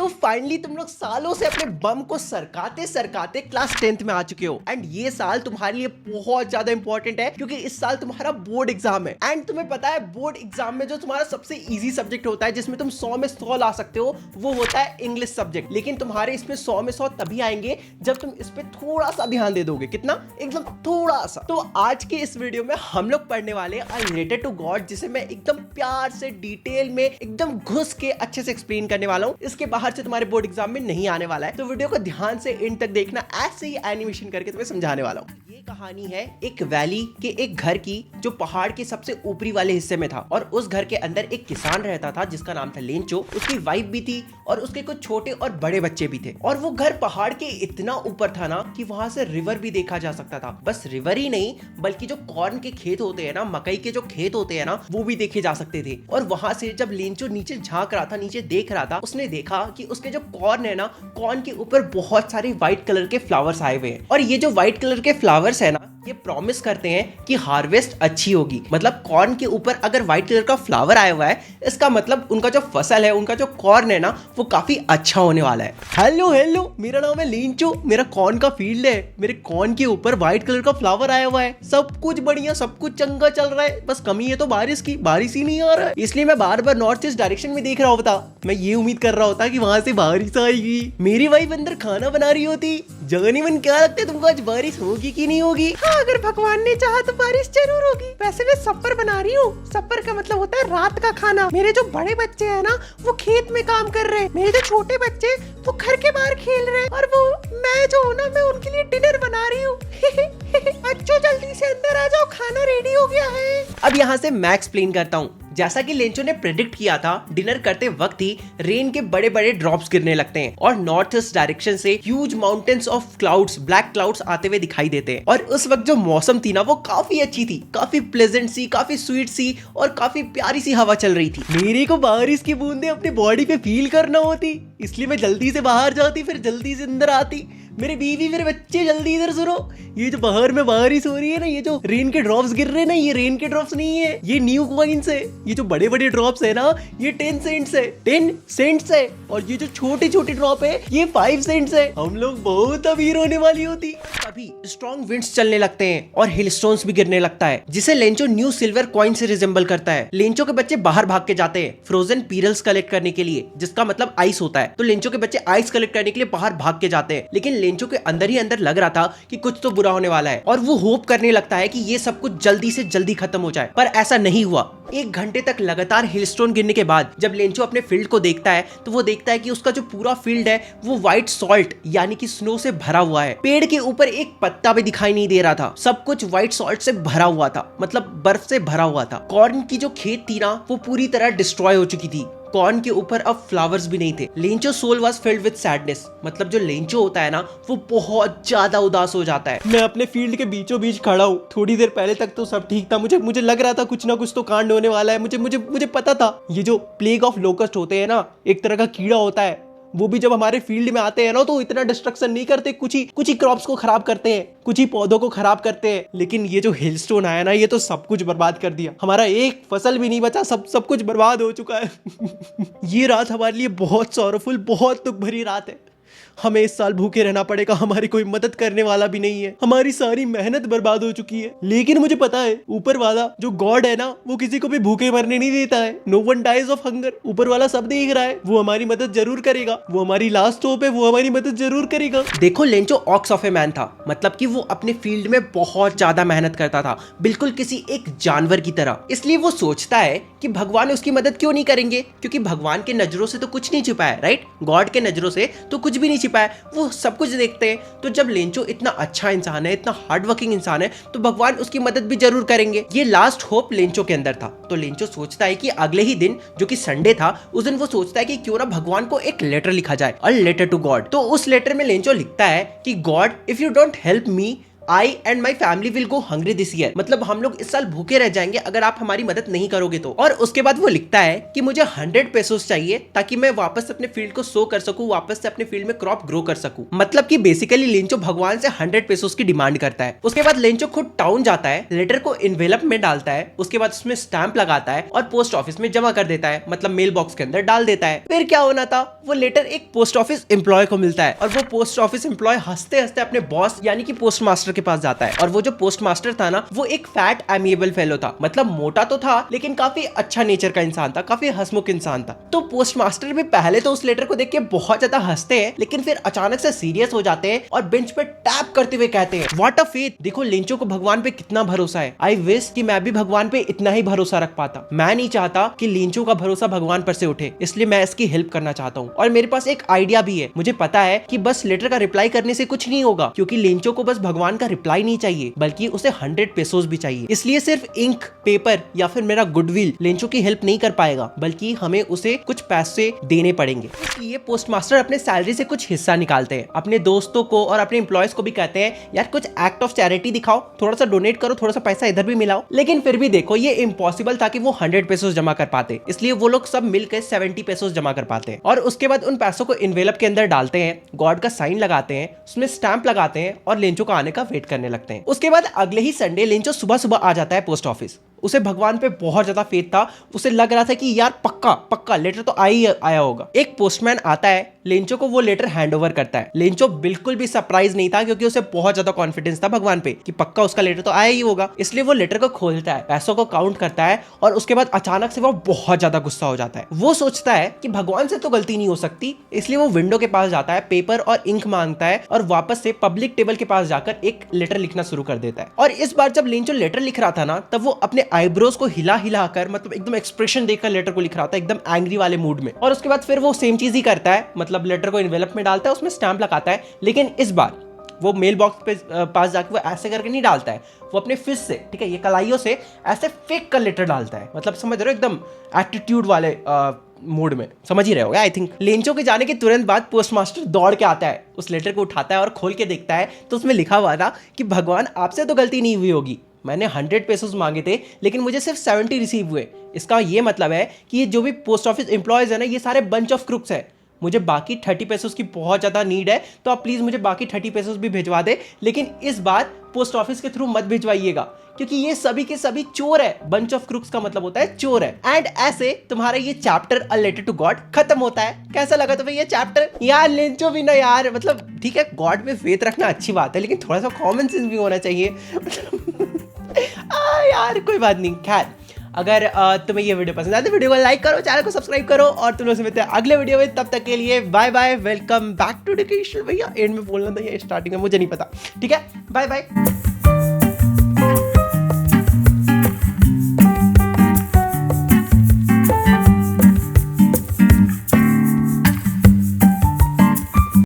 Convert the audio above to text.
तो फाइनली तुम लोग सालों से अपने बम को सरकाते सरकाते क्लास 10th में आ चुके हो एंड ये साल तुम्हारे लिए बहुत ज्यादा इंपॉर्टेंट है क्योंकि इस साल तुम्हारा बोर्ड एग्जाम है। एंड तुम्हें पता है बोर्ड एग्जाम में जो तुम्हारा सबसे इजी सब्जेक्ट होता है जिसमें तुम 100 में 100 ला सकते हो वो होता है इंग्लिश सब्जेक्ट। लेकिन तुम्हारे इसमें 100 में 100 तभी आएंगे जब तुम इस पे थोड़ा सा ध्यान दे दोगे। कितना? एकदम थोड़ा सा। तो आज के इस वीडियो में हम लोग पढ़ने वाले आई रिलेटेड टू गॉड, जिसे मैं एकदम प्यार से डिटेल में एकदम घुस के अच्छे से एक्सप्लेन करने वाला हूँ। इसके बाहर से तुम्हारे बोर्ड एग्जाम में नहीं आने वाला है, तो वीडियो को ध्यान से एंड तक देखना। ऐसे ही एनिमेशन करके तुम्हें समझाने वाला हूँ। ये कहानी है एक वैली के एक घर की जो पहाड़ के सबसे ऊपरी वाले हिस्से में था और उस घर के अंदर एक किसान रहता था जिसका नाम था लेंचो। उसकी वाइफ भी थी और उसके कुछ छोटे और बड़े बच्चे भी थे। और वो घर पहाड़ के इतना ऊपर था ना कि वहां से रिवर भी देखा जा सकता था। बस रिवर ही नहीं बल्कि जो कॉर्न के खेत होते हैं ना, मकई के जो खेत होते हैं ना, वो भी देखे जा सकते थे। और वहां से जब लेंचो नीचे झांक रहा था, नीचे देख रहा था, उसने देखा कि उसके जो कॉर्न है ना, कॉर्न के ऊपर बहुत सारे व्हाइट कलर के फ्लावर्स आए हुए हैं। और ये जो व्हाइट कलर के फ्लावर्स है ना, ये प्रॉमिस करते हैं कि हार्वेस्ट अच्छी होगी। मतलब कॉर्न के ऊपर अगर व्हाइट कलर का फ्लावर आया हुआ है, इसका मतलब उनका जो फसल है, उनका जो कॉर्न है ना, वो काफी अच्छा होने वाला है। हेलो हेलो, मेरा नाम है लेंचो, मेरा कॉर्न का फील्ड है, मेरे कॉर्न के ऊपर व्हाइट कलर का फ्लावर आया हुआ है, सब कुछ बढ़िया, सब कुछ चंगा चल रहा है। बस कमी है तो बारिश की, बारिश ही नहीं आ रहा है, इसलिए मैं बार बार नॉर्थ ईस्ट डायरेक्शन में देख रहा होता। मैं ये उम्मीद कर रहा होता कि वहां से बारिश आएगी। मेरी वाइफ अंदर खाना बना रही होती। जाने मन क्या लगता है तुमको, आज बारिश होगी कि नहीं होगी? हाँ, अगर भगवान ने चाहा तो बारिश जरूर होगी। वैसे मैं सप्पर बना रही हूँ। सप्पर का मतलब होता है रात का खाना। मेरे जो बड़े बच्चे हैं ना, वो खेत में काम कर रहे हैं। मेरे जो छोटे बच्चे वो घर के बाहर खेल रहे हैं। और वो मैं जो हूँ ना, मैं उनके लिए डिनर बना रही हूँ। बच्चों जल्दी से अंदर आ जाओ, खाना रेडी हो गया है। अब यहाँ से मैं एक्सप्लेन करता हूँ। जैसा कि लेंचो ने प्रेडिक्ट किया था, डिनर करते वक्त ही रेन के बड़े बड़े ड्रॉप्स गिरने लगते हैं और नॉर्थ ईस्ट डायरेक्शन से huge mountains of clouds, black clouds आते हुए दिखाई देते हैं। और उस वक्त जो मौसम थी ना, वो काफी अच्छी थी, काफी प्लेजेंट सी, काफी स्वीट सी और काफी प्यारी सी हवा चल रही थी। मेरे को बारिश की बूंदे अपने बॉडी पे फील करना होती, इसलिए मैं जल्दी से बाहर जाती, फिर जल्दी से अंदर आती। मेरे बीवी, मेरे बच्चे, जल्दी इधर सुनो। ये जो बाहर में बारिश हो रही है ना, ये जो रेन के ड्रॉप्स गिर रहे हैं ना, ये रेन के ड्रॉप्स नहीं है, ये न्यू कॉइन्स है। ये जो बड़े बड़े ड्रॉप्स है ना, ये 10 सेंट्स है, 10 सेंट्स है। और ये जो छोटे छोटे ड्रॉप है, ये 5 सेंट्स है। हम लोग बहुत अमीर होने वाली होती। अभी स्ट्रॉन्ग विंड्स चलने लगते हैं और हिल स्टोन्स भी गिरने लगता है, जिसे लेंचो न्यू सिल्वर कॉइन से रिजेंबल करता है। लेंचो के बच्चे बाहर भाग के जाते हैं फ्रोजन पीरल्स कलेक्ट करने के लिए, जिसका मतलब आइस होता है। तो लेंचो के बच्चे आइस कलेक्ट करने के लिए बाहर भाग के जाते हैं। लेकिन लेंचो के अंदर ही अंदर लग रहा था कि कुछ तो बुरा होने वाला है और वो होप करने लगता है कि ये सब कुछ जल्दी से जल्दी खत्म हो जाए। पर ऐसा नहीं हुआ। 1 घंटे तक लगातार हिलस्टोन गिरने के बाद जब लेंचो अपने फील्ड को देखता है, तो वो देखता है कि उसका जो पूरा फील्ड है वो व्हाइट सॉल्ट यानी कि स्नो से भरा हुआ है। पेड़ के ऊपर एक पत्ता भी दिखाई नहीं दे रहा था, सब कुछ व्हाइट सॉल्ट से भरा हुआ था, मतलब बर्फ से भरा हुआ था। कॉर्न की जो खेत थी ना, वो पूरी तरह डिस्ट्रॉय हो चुकी थी। कॉर्न के ऊपर अब फ्लावर्स भी नहीं थे। Lencho soul was filled with sadness, मतलब जो लेंचो होता है ना, वो बहुत ज्यादा उदास हो जाता है। मैं अपने फील्ड के बीचों बीच खड़ा हूँ। थोड़ी देर पहले तक तो सब ठीक था, मुझे लग रहा था कुछ ना कुछ तो कांड होने वाला है। मुझे पता था। ये जो प्लेग ऑफ लोकस्ट होते हैं ना, एक तरह का कीड़ा होता है, वो भी जब हमारे फील्ड में आते हैं ना, तो इतना डिस्ट्रक्शन नहीं करते। कुछ ही क्रॉप्स को खराब करते हैं, कुछ ही पौधों को खराब करते हैं। लेकिन ये जो हिलस्टोन आया ना, ये तो सब कुछ बर्बाद कर दिया। हमारा एक फसल भी नहीं बचा, सब कुछ बर्बाद हो चुका है। ये रात हमारे लिए बहुत सॉरोफुल, बहुत दुख भरी रात है। हमें इस साल भूखे रहना पड़ेगा, हमारी कोई मदद करने वाला भी नहीं है, हमारी सारी मेहनत बर्बाद हो चुकी है। लेकिन मुझे पता है ऊपर वाला जो गॉड है ना, वो किसी को भी भूखे मरने नहीं देता है। No one dies of hunger. ऊपर वाला सब देख रहा है, वो हमारी मदद जरूर करेगा। वो हमारी लास्ट होप है, वो हमारी मदद जरूर करेगा। देखो, Lencho ox of a man था, मतलब कि वो अपने फील्ड में बहुत ज्यादा मेहनत करता था, बिल्कुल किसी एक जानवर की तरह। इसलिए वो सोचता है कि भगवान उसकी मदद क्यों नहीं करेंगे, क्योंकि भगवान के नजरों से तो कुछ नहीं छिपा है, राइट? गॉड के नजरों से तो कुछ भी नहीं छिपा है, वो सब कुछ देखते हैं। तो जब लेंचो इतना अच्छा इंसान है, इतना हार्ड वर्किंग इंसान है, तो भगवान उसकी मदद भी जरूर करेंगे। ये लास्ट होप लेंचो के अंदर था। तो लेंचो सोचता है कि अगले ही दिन, जो कि संडे था, उस दिन वो सोचता है कि क्यों ना भगवान को एक लेटर लिखा जाए, अ लेटर टू गॉड। तो उस लेटर में लेंचो लिखता है कि God, if you don't help me, I and my family will go hungry this year, मतलब हम लोग इस साल भूखे रह जाएंगे अगर आप हमारी मदद नहीं करोगे तो। और उसके बाद वो लिखता है कि मुझे 100 पेसोस चाहिए ताकि मैं वापस अपने फील्ड को सो कर सकूं, वापस से अपने फील्ड में क्रॉप ग्रो कर सकूं। मतलब कि बेसिकली लेंचो भगवान से 100 पेसोस की डिमांड करता है। उसके बाद लेंचो खुद टाउन जाता है, लेटर को इन्वेलप में डालता है, उसके बाद उसमें स्टैंप लगाता है और पोस्ट ऑफिस में जमा कर देता है, मतलब मेल बॉक्स के अंदर डाल देता है। फिर क्या होना था, वो लेटर एक पोस्ट ऑफिस एम्प्लॉय को मिलता है और वो पोस्ट ऑफिस एम्प्लॉय हंसते हंसते अपने बॉस यानी कि पोस्ट मास्टर के पास जाता है। और वो जो पोस्ट मास्टर था ना, वो एक फैट एमिएबल फेलो था, मतलब मोटा तो था लेकिन काफी अच्छा नेचर का इंसान था, काफी हंसमुख इंसान था। तो पोस्ट मास्टर भी पहले तो उस लेटर को देख के बहुत ज्यादा हंसते हैं, लेकिन फिर अचानक से सीरियस हो जाते हैं और बेंच पे टैप करते हुए कहते हैं, व्हाट अ फेथ, देखो लेंचो को भगवान पे कितना भरोसा है। आई विश कि मैं भी भगवान पे इतना ही भरोसा रख पाता। मैं नहीं चाहता कि लेंचो का भरोसा भगवान पर से उठे, इसलिए मैं इसकी हेल्प करना चाहता हूँ। और मेरे पास एक आइडिया भी है, मुझे पता है कि बस लेटर का रिप्लाई करने से कुछ नहीं होगा, क्योंकि लेंचो को बस भगवान का रिप्लाई नहीं चाहिए बल्कि उसे 100 पेसोस भी चाहिए। इसलिए सिर्फ इंक, पेपर या फिर मेरा गुडविल लेंचो की हेल्प नहीं कर पाएगा, बल्कि हमें उसे कुछ पैसे देने पड़ेंगे। इसलिए पोस्टमास्टर अपने सैलरी से कुछ हिस्सा निकालते हैं, अपने दोस्तों को और अपने एम्प्लॉयज को भी कहते हैं, यार कुछ एक्ट ऑफ चैरिटी दिखाओ, थोड़ा सा डोनेट करो, थोड़ा सा पैसा इधर भी मिलाओ। लेकिन फिर भी देखो ये इम्पॉसिबल था कि वो 100 पेसोस जमा कर पाते, इसलिए वो लोग सब मिलकर 70 पेसोस जमा कर पाते हैं। और उसके बाद उन पैसों को इन्वेलप के अंदर डालते हैं, गॉड का साइन लगाते हैं, उसमें स्टैंप लगाते हैं और लेंचो का आने का वेट करने लगते हैं। उसके बाद अगले ही संडे लेंचो सुबह सुबह आ जाता है पोस्ट ऑफिस। उसे भगवान पे बहुत ज्यादा फेथ था, उसे लग रहा था कि यार पक्का पक्का लेटर तो आया होगा। एक पोस्टमैन आता है, लेंचो को वो लेटर हैंड ओवर करता है। लेंचो बिल्कुल भी सरप्राइज नहीं था, क्योंकि उसे बहुत ज्यादा कॉन्फिडेंस था भगवान पे कि पक्का उसका लेटर तो आया ही होगा। इसलिए वो लेटर को खोलता है, पैसों को काउंट करता है और उसके बाद अचानक से वो बहुत ज्यादा गुस्सा हो जाता है। वो सोचता है कि भगवान से तो गलती नहीं हो सकती, इसलिए वो विंडो के पास जाता है, पेपर और इंक मांगता है और वापस से पब्लिक टेबल के पास जाकर एक लेटर लिखना शुरू कर देता है। और इस बार जब लेंचो लेटर लिख रहा था ना, तब वो अपने आईब्रोज को हिला हिला कर, मतलब एकदम एक्सप्रेशन देकर लेटर को लिख रहा था, एकदम एंग्री वाले मूड में। और उसके बाद फिर वो सेम चीज ही करता है, मतलब लेटर को एनवेलप में डालता है, उसमें स्टैंप लगाता है, लेकिन इस बार वो मेल बॉक्स पे पास जाके वो ऐसे करके नहीं डालता है, वो अपने फिस्ट से, ठीक है, ये कलाइयों से ऐसे फेंक कर लेटर डालता है, मतलब समझ रहे हो, एकदम एटीट्यूड वाले मूड में, समझ ही रहे होगे आई थिंक। लेंचो के जाने के तुरंत बाद पोस्टमास्टर दौड़ के आता है, उस लेटर को उठाता है और खोल के देखता है, तो उसमें लिखा हुआ था कि भगवान आपसे तो गलती नहीं हुई होगी, मैंने 100 पेसोस मांगे थे लेकिन मुझे सिर्फ 70 रिसीव हुए। इसका ये मतलब है कि ये जो भी पोस्ट ऑफिस एम्प्लॉयज है ना, ये सारे बंच ऑफ क्रुक्स है। मुझे बाकी 30 पेसोस की बहुत ज़्यादा नीड है, तो आप प्लीज़ मुझे बाकी 30 पेसोस भी भिजवा दे, लेकिन इस बार पोस्ट ऑफिस के थ्रू मत भिजवाइएगा, क्योंकि ये सभी के सभी चोर है। बंच ऑफ क्रुक्स का मतलब होता है चोर है। एंड ऐसे तुम्हारा ये chapter a letter to God खत्म होता है। कैसा लगा तुम्हें ये चैप्टर? यार लेंचो भी ना यार, मतलब ठीक है गॉड में फेथ रखना अच्छी बात है, लेकिन थोड़ा सा कॉमन सेंस भी होना चाहिए। यार कोई बात नहीं। खैर अगर तुम्हें ये वीडियो पसंद आए तो वीडियो को लाइक करो, चैनल को सब्सक्राइब करो और तुम लोग से मिलते हैं अगले वीडियो में। तब तक के लिए bye bye, welcome back to education. भैया एंड में बोलना था या स्टार्टिंग में, मुझे नहीं पता। ठीक है, बाय बाय।